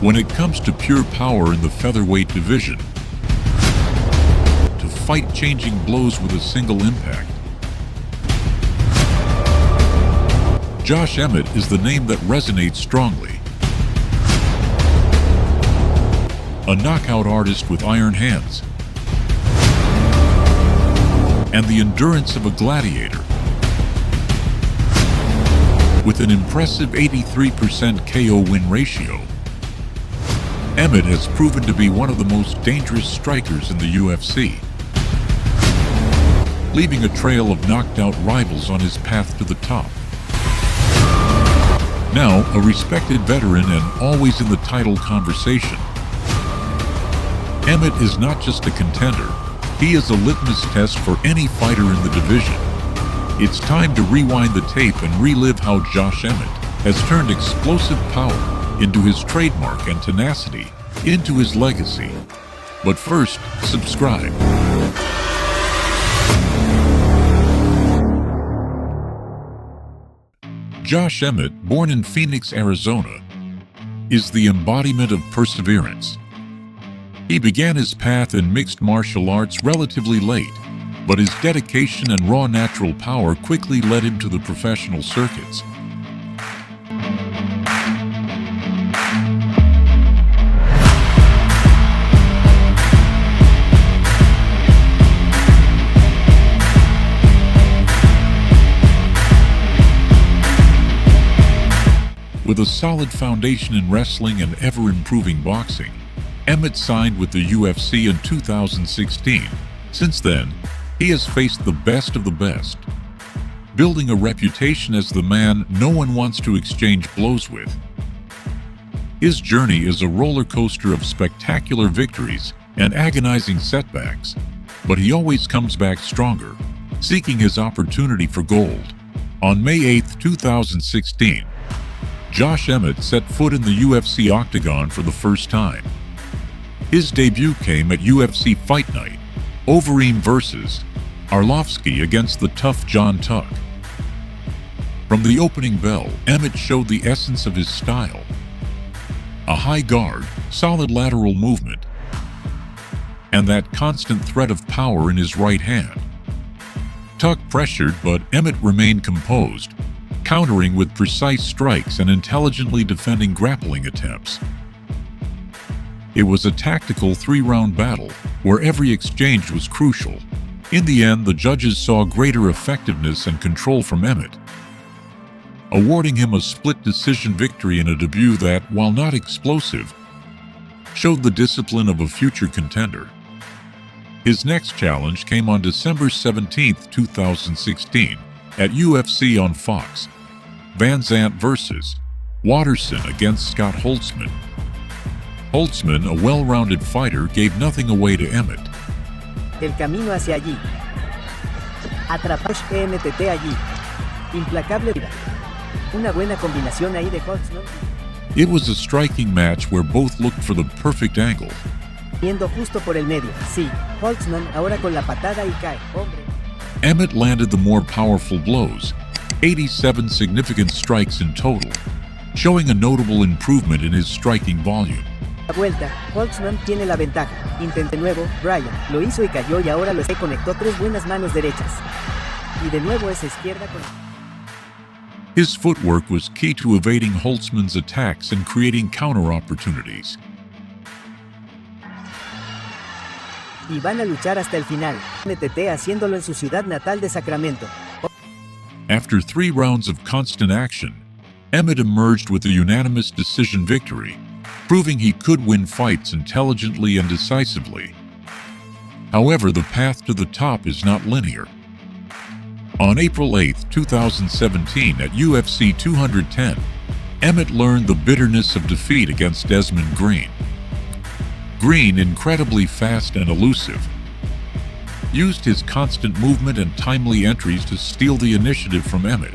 When it comes to pure power in the featherweight division, to fight changing blows with a single impact, Josh Emmett is the name that resonates strongly. A knockout artist with iron hands and the endurance of a gladiator. With an impressive 83% KO win ratio, Emmett has proven to be one of the most dangerous strikers in the UFC, leaving a trail of knocked-out rivals on his path to the top. Now, a respected veteran and always in the title conversation, Emmett is not just a contender, he is a litmus test for any fighter in the division. It's time to rewind the tape and relive how Josh Emmett has turned explosive power into his trademark and tenacity into his legacy. But first, subscribe. Josh Emmett, born in Phoenix, Arizona, is the embodiment of perseverance. He began his path in mixed martial arts relatively late, but his dedication and raw natural power quickly led him to the professional circuits. With a solid foundation in wrestling and ever-improving boxing, Emmett signed with the UFC in 2016. Since then, he has faced the best of the best, building a reputation as the man no one wants to exchange blows with. His journey is a roller coaster of spectacular victories and agonizing setbacks, but he always comes back stronger, seeking his opportunity for gold. On May 8, 2016, Josh Emmett set foot in the UFC octagon for the first time. His debut came at UFC Fight Night, Overeem vs. Arlovsky against the tough John Tuck. From the opening bell, Emmett showed the essence of his style. A high guard, solid lateral movement, and that constant threat of power in his right hand. Tuck pressured, but Emmett remained composed, countering with precise strikes and intelligently defending grappling attempts. It was a tactical three-round battle, where every exchange was crucial. In the end, the judges saw greater effectiveness and control from Emmett, awarding him a split decision victory in a debut that, while not explosive, showed the discipline of a future contender. His next challenge came on December 17, 2016, at UFC on Fox. Van Zandt vs. Watterson against Scott Holtzman. Holtzman, a well-rounded fighter, gave nothing away to Emmett. El camino hacia allí. Atrapó MTT allí. Implacable. Una buena combinación ahí de Holtzman. It was a striking match where both looked for the perfect angle. Yendo justo por el medio. Sí, Holtzman ahora con la patada y cae. Hombre. Emmett landed the more powerful blows, 87 significant strikes in total, showing a notable improvement in his striking volume. La vuelta, Holtzman tiene la ventaja. Intente nuevo, Bryan lo hizo y cayó y ahora conectó tres buenas manos derechas. Y de nuevo esa izquierda con... His footwork was key to evading Holtzman's attacks and creating counter opportunities. Y van a luchar hasta el final. MTT haciéndolo en su ciudad natal de Sacramento. After 3 rounds of constant action, Emmett emerged with a unanimous decision victory, proving he could win fights intelligently and decisively. However, the path to the top is not linear. On April 8, 2017 at UFC 210, Emmett learned the bitterness of defeat against Desmond Green. Green, incredibly fast and elusive, used his constant movement and timely entries to steal the initiative from Emmett.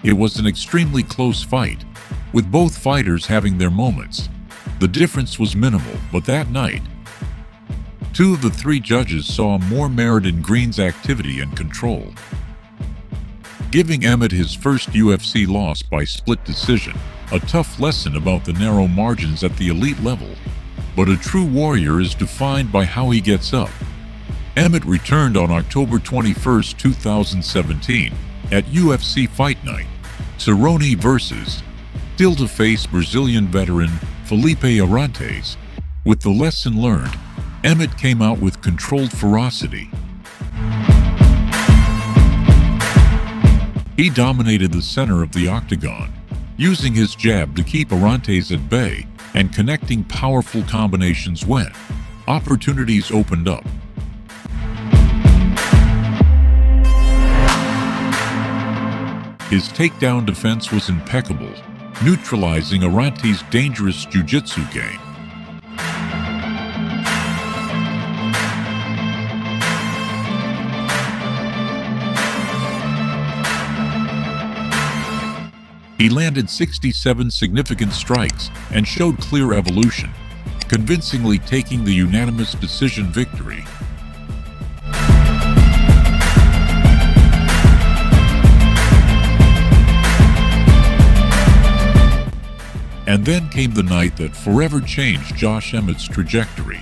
It was an extremely close fight, with both fighters having their moments. The difference was minimal, but that night, Two of the three judges saw more merit in Green's activity and control, giving Emmett his first UFC loss by split decision, a tough lesson about the narrow margins at the elite level. But a true warrior is defined by how he gets up. Emmett returned on October 21, 2017, at UFC Fight Night, Cerrone vs. still to face Brazilian veteran Felipe Arantes. With the lesson learned, Emmett came out with controlled ferocity. He dominated the center of the octagon, using his jab to keep Arantes at bay and connecting powerful combinations when opportunities opened up. His takedown defense was impeccable, neutralizing Arantes' dangerous jiu-jitsu game. He landed 67 significant strikes and showed clear evolution, convincingly taking the unanimous decision victory. And then came the night that forever changed Josh Emmett's trajectory.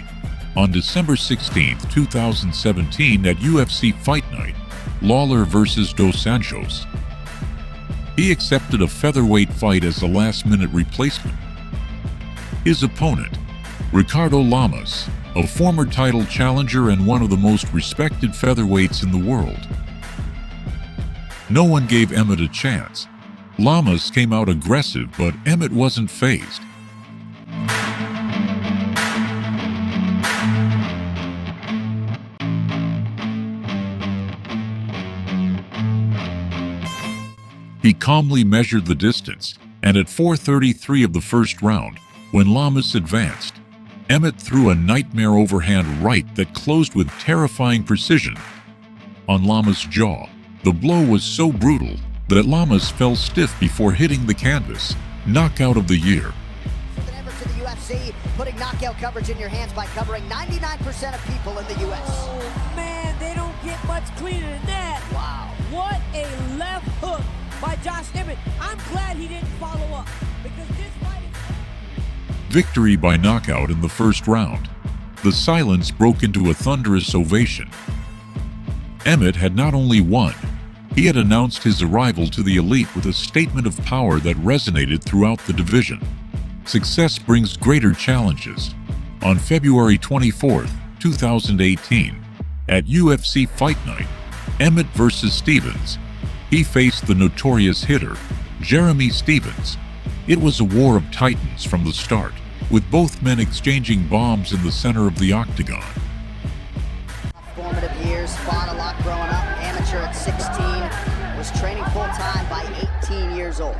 On December 16, 2017 at UFC Fight Night, Lawler vs. Dos Anjos. He accepted a featherweight fight as a last-minute replacement. His opponent, Ricardo Lamas, a former title challenger and one of the most respected featherweights in the world. No one gave Emmett a chance. Lamas came out aggressive, but Emmett wasn't fazed. He calmly measured the distance, and at 4:33 of the first round, when Lamas advanced, Emmett threw a nightmare overhand right that closed with terrifying precision on Lamas' jaw. The blow was so brutal that Lamas fell stiff before hitting the canvas. Knockout of the year. Ever to the UFC, putting knockout coverage in your hands by covering 99% of people in the U.S. Oh man, they don't get much cleaner than that. Wow. What a left hook by Josh Emmett. I'm glad he didn't follow up, because this fight is... Victory by knockout in the first round. The silence broke into a thunderous ovation. Emmett had not only won, he had announced his arrival to the elite with a statement of power that resonated throughout the division. Success brings greater challenges. On February 24, 2018, at UFC Fight Night, Emmett vs. Stevens, he faced the notorious hitter, Jeremy Stevens. It was a war of titans from the start, with both men exchanging bombs in the center of the octagon. Formative years, fought a lot growing up, amateur at 16, was training full-time by 18 years old.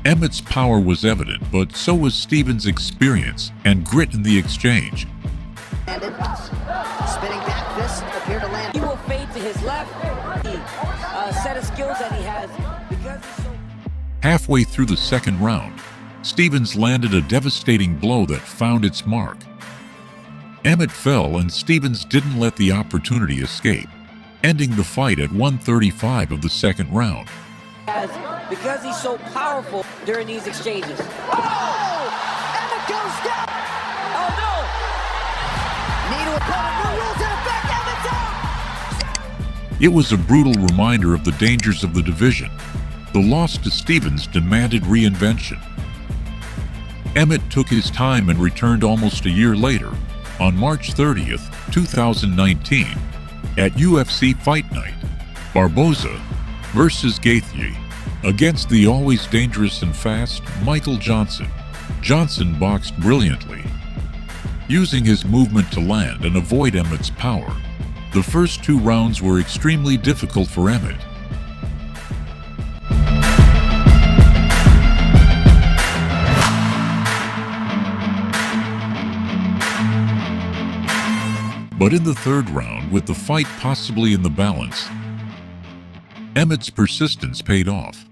Emmett's power was evident, but so was Stevens' experience and grit in the exchange. Landed, spinning back fist appeared to land. He will fade to his left. The set of skills that he has, because he's so... Halfway through the second round, Stevens landed a devastating blow that found its mark. Emmett fell and Stevens didn't let the opportunity escape, ending the fight at 1:35 of the second round. Because he's so powerful during these exchanges. Oh! Emmett goes down! Oh no! Knee to opponent, no rules in effect, Emmett's out! It was a brutal reminder of the dangers of the division. The loss to Stevens demanded reinvention. Emmett took his time and returned almost a year later, on March 30th, 2019, at UFC Fight Night, Barboza vs. Gaethje, against the always dangerous and fast Michael Johnson. Johnson boxed brilliantly, using his movement to land and avoid Emmett's power. The first two rounds were extremely difficult for Emmett. But in the third round, with the fight possibly in the balance, Emmett's persistence paid off.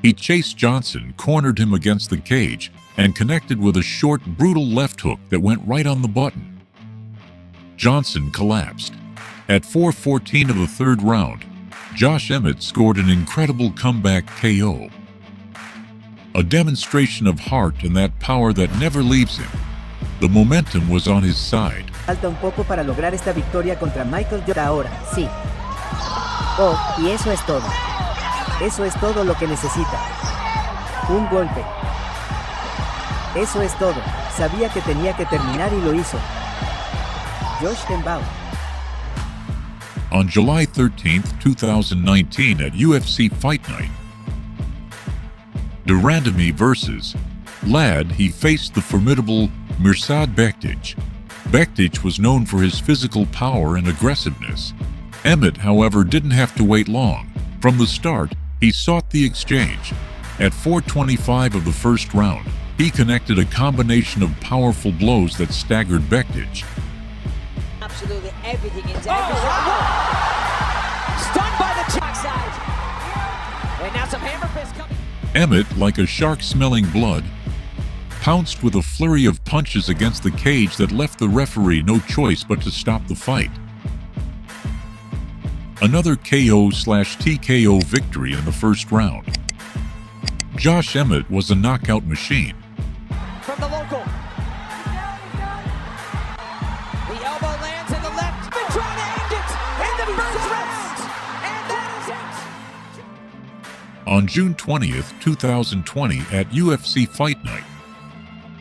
He chased Johnson, cornered him against the cage, and connected with a short, brutal left hook that went right on the button. Johnson collapsed. At 4:14 of the third round, Josh Emmett scored an incredible comeback KO. A demonstration of heart and that power that never leaves him. The momentum was on his side. Falta un poco para lograr esta victoria contra Michael Jordan. Ahora, sí. Oh, y eso es todo. Eso es todo lo que necesita. Un golpe. Eso es todo. Sabía que tenía que terminar y lo hizo. Josh Emmett. On July 13, 2019 at UFC Fight Night, Durandamy versus Lad, he faced the formidable Mirsad Bektic. Bektic was known for his physical power and aggressiveness. Emmett, however, didn't have to wait long. From the start, he sought the exchange. At 4:25 of the first round, he connected a combination of powerful blows that staggered Bektic. Absolutely everything into every stunned by the backside. And now some hammer fists coming. Emmett, like a shark smelling blood, pounced with a flurry of punches against the cage that left the referee no choice but to stop the fight. Another KO/TKO victory in the first round. Josh Emmett was a knockout machine. From the local. The elbow lands in the left. Been trying to end it in the first round. And that is it. On June 20th, 2020 at UFC Fight Night,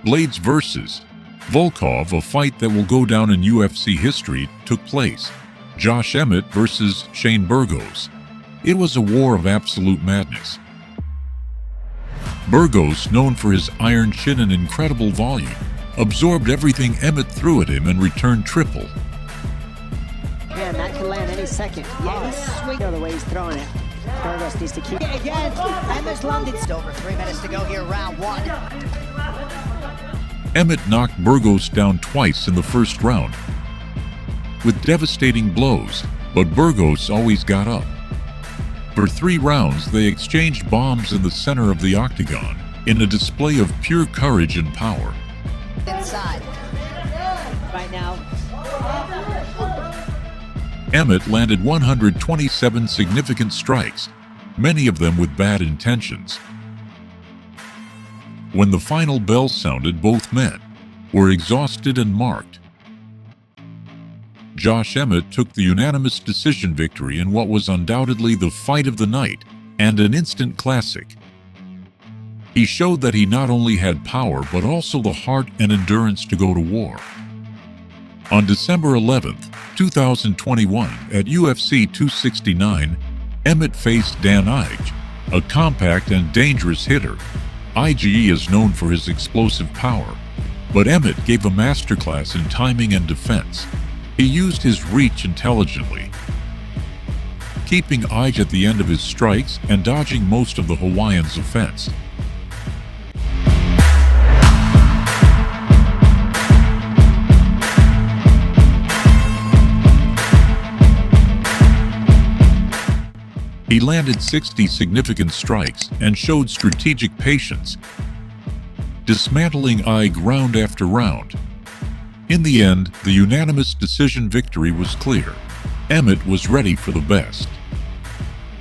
Blades vs. Volkov, a fight that will go down in UFC history, took place. Josh Emmett versus Shane Burgos. It was a war of absolute madness. Burgos, known for his iron chin and incredible volume, absorbed everything Emmett threw at him and returned triple. Man, that could land any second. Yeah, he's swinging the way he's throwing it. Burgos needs to keep it again. Emmett's landed. Over 3 minutes to go here, round one. Emmett knocked Burgos down twice in the first round with devastating blows, but Burgos always got up. For 3 rounds, they exchanged bombs in the center of the octagon in a display of pure courage and power. Inside. Right now. Emmett landed 127 significant strikes, many of them with bad intentions. When the final bell sounded, both men were exhausted and marked. Josh Emmett took the unanimous decision victory in what was undoubtedly the fight of the night and an instant classic. He showed that he not only had power but also the heart and endurance to go to war. On December 11th, 2021 at UFC 269, Emmett faced Dan Ige, a compact and dangerous hitter. Ige is known for his explosive power, but Emmett gave a masterclass in timing and defense. He used his reach intelligently, keeping Ige at the end of his strikes and dodging most of the Hawaiian's offense. He landed 60 significant strikes and showed strategic patience, dismantling Ige round after round. In the end, the unanimous decision victory was clear. Emmett was ready for the best.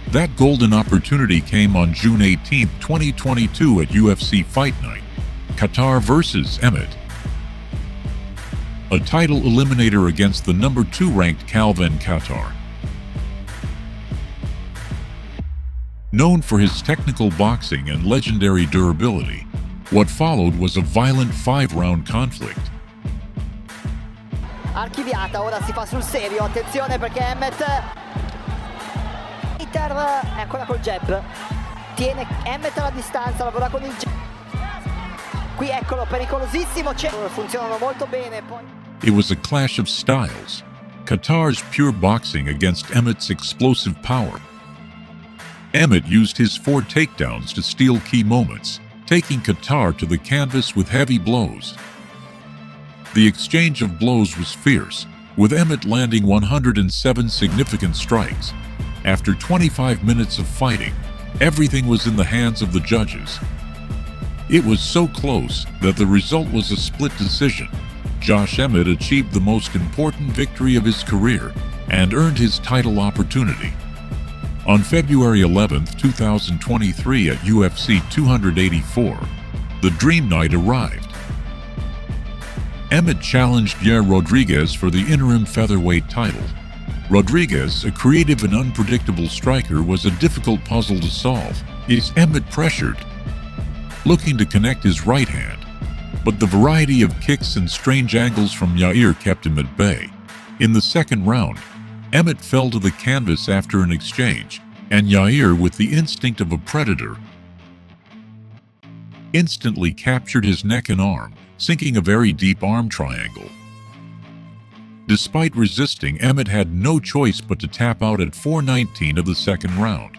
That golden opportunity came on June 18, 2022 at UFC Fight Night, Qatar versus Emmett. A title eliminator against the number 2 ranked Calvin Qatar. Known for his technical boxing and legendary durability, what followed was a violent 5-round conflict. Archiviata, ora si fa sul serio, attenzione perché Emmett Peter è ancora col jab, tiene Emmett alla distanza, lavora con il jab, qui eccolo, pericolosissimo, funzionano molto bene. It was a clash of styles, Qatar's pure boxing against Emmett's explosive power. Emmett used his 4 takedowns to steal key moments, taking Qatar to the canvas with heavy blows. The exchange of blows was fierce, with Emmett landing 107 significant strikes. After 25 minutes of fighting, everything was in the hands of the judges. It was so close that the result was a split decision. Josh Emmett achieved the most important victory of his career and earned his title opportunity. On February 11, 2023 at UFC 284, the Dream Night arrived. Emmett challenged Yair Rodriguez for the interim featherweight title. Rodriguez, a creative and unpredictable striker, was a difficult puzzle to solve. Is Emmett pressured, looking to connect his right hand, but the variety of kicks and strange angles from Yair kept him at bay. In the second round, Emmett fell to the canvas after an exchange, and Yair, with the instinct of a predator, instantly captured his neck and arm, sinking a very deep arm triangle. Despite resisting, Emmett had no choice but to tap out at 4:19 of the second round.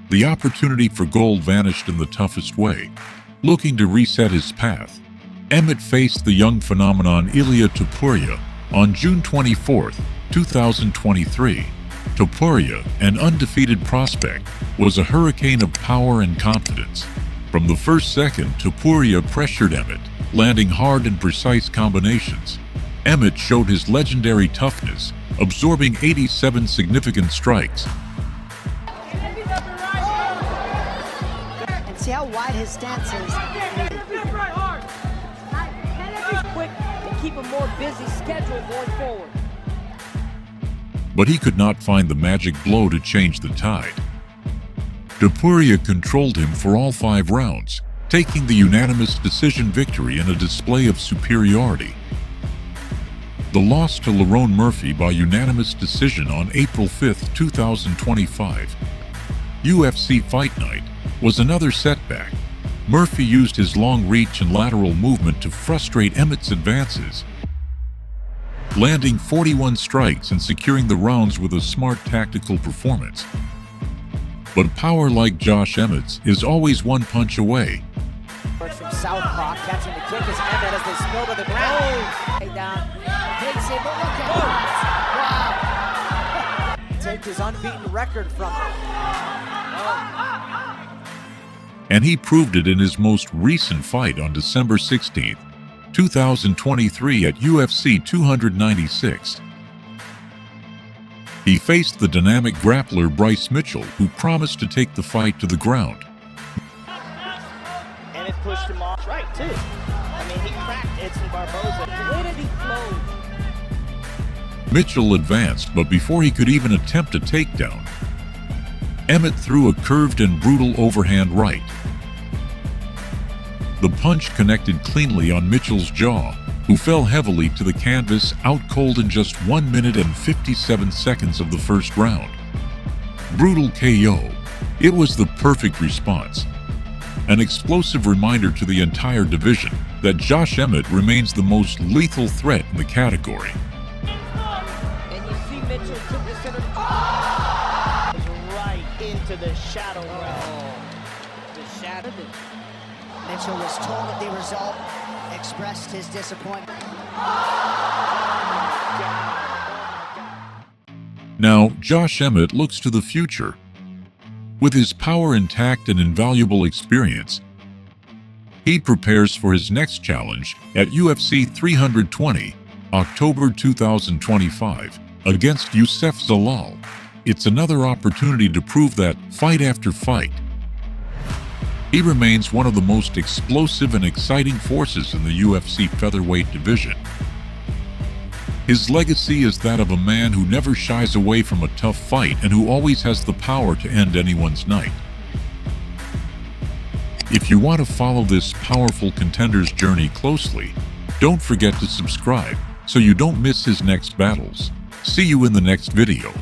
The opportunity for gold vanished in the toughest way. Looking to reset his path, Emmett faced the young phenomenon Ilia Topuria on June 24, 2023. Topuria, an undefeated prospect, was a hurricane of power and confidence. From the first second, Topuria pressured Emmett, landing hard and precise combinations. Emmett showed his legendary toughness, absorbing 87 significant strikes. And see how wide his stance is. Quick to keep a more busy schedule going forward. But he could not find the magic blow to change the tide. Topuria controlled him for all 5 rounds, taking the unanimous decision victory in a display of superiority. The loss to Lerone Murphy by unanimous decision on April 5, 2025, UFC Fight Night, was another setback. Murphy used his long reach and lateral movement to frustrate Emmett's advances, landing 41 strikes and securing the rounds with a smart tactical performance. But power like Josh Emmett's is always one punch away. From southpaw, catching the kick is Emmett as they spill to the ground. Down, takes it, but look at that! Wow! Take his unbeaten record from him. And he proved it in his most recent fight on December 16, 2023 at UFC 296. He faced the dynamic grappler Bryce Mitchell, who promised to take the fight to the ground. And it pushed him off right, too. I mean, he cracked Edson Barboza. Where did he flow? Mitchell advanced, but before he could even attempt a takedown, Emmett threw a curved and brutal overhand right. The punch connected cleanly on Mitchell's jaw, who fell heavily to the canvas, out cold in just 1 minute and 57 seconds of the first round. Brutal KO. It was the perfect response. An explosive reminder to the entire division that Josh Emmett remains the most lethal threat in the category. And you see Mitchell took the center. Right into the shadow realm. The shadow. Mitchell was told of the result, expressed his disappointment. Now, Josh Emmett looks to the future. With his power intact and invaluable experience, he prepares for his next challenge at UFC 320, October 2025, against Youssef Zalal. It's another opportunity to prove that, fight after fight, he remains one of the most explosive and exciting forces in the UFC featherweight division. His legacy is that of a man who never shies away from a tough fight and who always has the power to end anyone's night. If you want to follow this powerful contender's journey closely, don't forget to subscribe so you don't miss his next battles. See you in the next video.